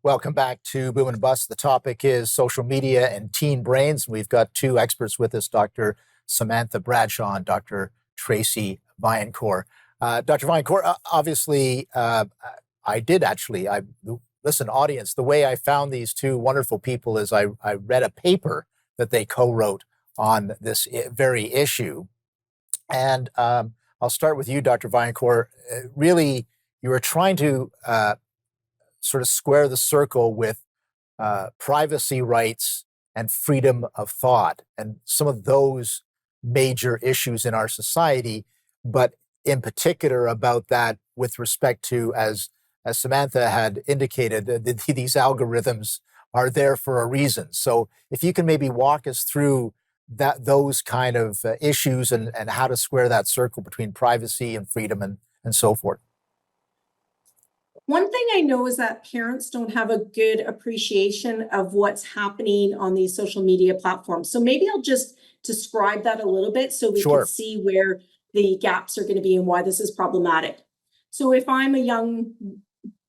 Welcome back to Boom and Bust. The topic is social media and teen brains. We've got two experts with us, Dr. Samantha Bradshaw and Dr. Tracy Viancourt. Dr. Viancourt, obviously, listen, audience, the way I found these two wonderful people is I read a paper that they co-wrote on this very issue. And I'll start with you, Dr. Viancourt. Really, you were trying to sort of square the circle with privacy rights and freedom of thought and some of those major issues in our society, but in particular about that with respect to, as Samantha had indicated, these algorithms are there for a reason. So if you can maybe walk us through those kind of issues and how to square that circle between privacy and freedom and so forth. One thing I know is that parents don't have a good appreciation of what's happening on these social media platforms. So maybe I'll just describe that a little bit so we Sure. can see where the gaps are going to be and why this is problematic. So if I'm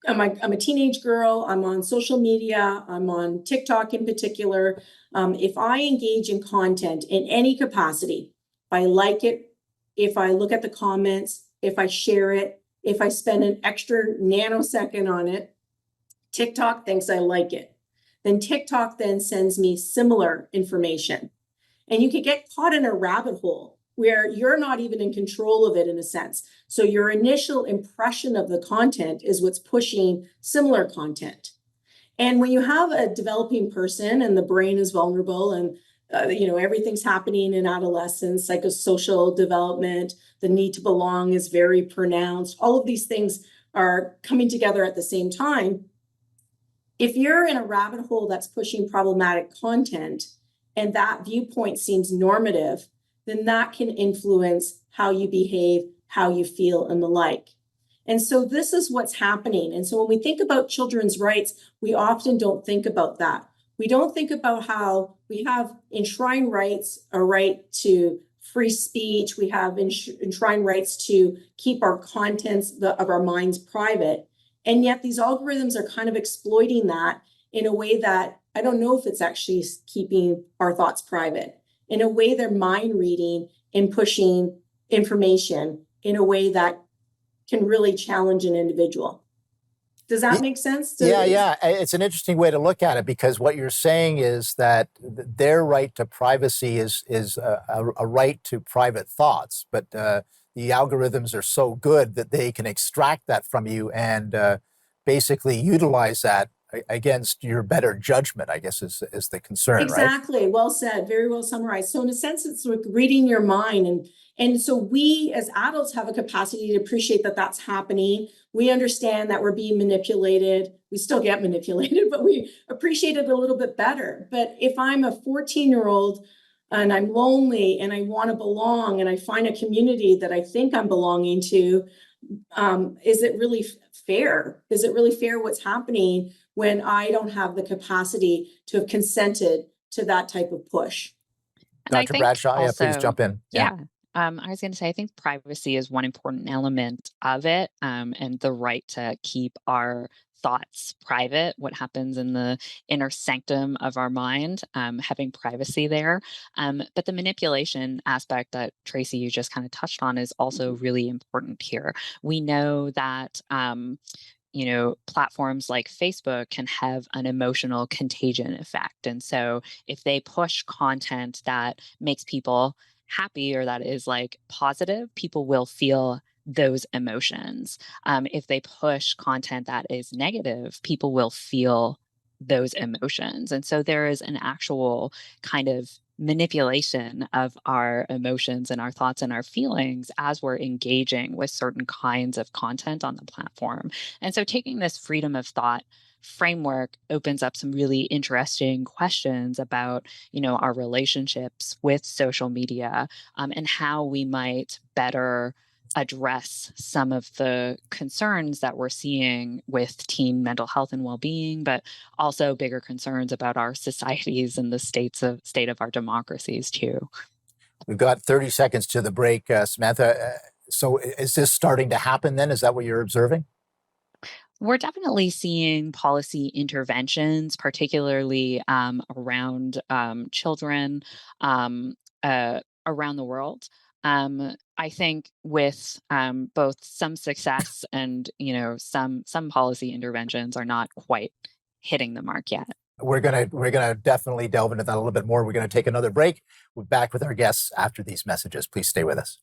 a teenage girl, I'm on social media, I'm on TikTok in particular. If I engage in content in any capacity, if I like it, if I look at the comments, if I share it, if I spend an extra nanosecond on it, TikTok thinks I like it. Then TikTok then sends me similar information. And you could get caught in a rabbit hole where you're not even in control of it in a sense. So your initial impression of the content is what's pushing similar content. And when you have a developing person and the brain is vulnerable and everything's happening in adolescence, psychosocial development, the need to belong is very pronounced. All of these things are coming together at the same time. If you're in a rabbit hole that's pushing problematic content and that viewpoint seems normative, then that can influence how you behave, how you feel, and the like. And so this is what's happening. And so when we think about children's rights, we often don't think about that. We don't think about how we have enshrined rights, a right to free speech. We have enshrined rights to keep our contents of our minds private. And yet these algorithms are kind of exploiting that in a way that I don't know if it's actually keeping our thoughts private. In a way, they're mind reading and pushing information in a way that can really challenge an individual. Does that make sense? Yeah. It's an interesting way to look at it because what you're saying is that their right to privacy is a right to private thoughts, but the algorithms are so good that they can extract that from you and basically utilize that against your better judgment, I guess is the concern, exactly. Right? Well said. Very well summarized. So in a sense, it's like reading your mind. And so we as adults have a capacity to appreciate that that's happening. We understand that we're being manipulated. We still get manipulated, but we appreciate it a little bit better. But if I'm a 14-year-old and I'm lonely and I want to belong and I find a community that I think I'm belonging to, is it really fair? Is it really fair what's happening when I don't have the capacity to have consented to that type of push? And Dr. Bradshaw, please jump in. Yeah. I was going to say, I think privacy is one important element of it, and the right to keep our thoughts private, what happens in the inner sanctum of our mind, having privacy there. But the manipulation aspect that Tracy, you just kind of touched on is also really important here. We know that platforms like Facebook can have an emotional contagion effect. And so if they push content that makes people happy or that is like positive, people will feel those emotions. If they push content that is negative, people will feel those emotions. And so there is an actual kind of manipulation of our emotions and our thoughts and our feelings as we're engaging with certain kinds of content on the platform. And so taking this freedom of thought framework opens up some really interesting questions about, our relationships with social media, and how we might better address some of the concerns that we're seeing with teen mental health and well-being, but also bigger concerns about our societies and the state of our democracies too. We've got 30 seconds to the break, Samantha. So is this starting to happen then? Is that what you're observing? We're definitely seeing policy interventions, particularly around children around the world. I think with both some success and some policy interventions are not quite hitting the mark yet. We're gonna definitely delve into that a little bit more. We're gonna take another break. We're back with our guests after these messages. Please stay with us.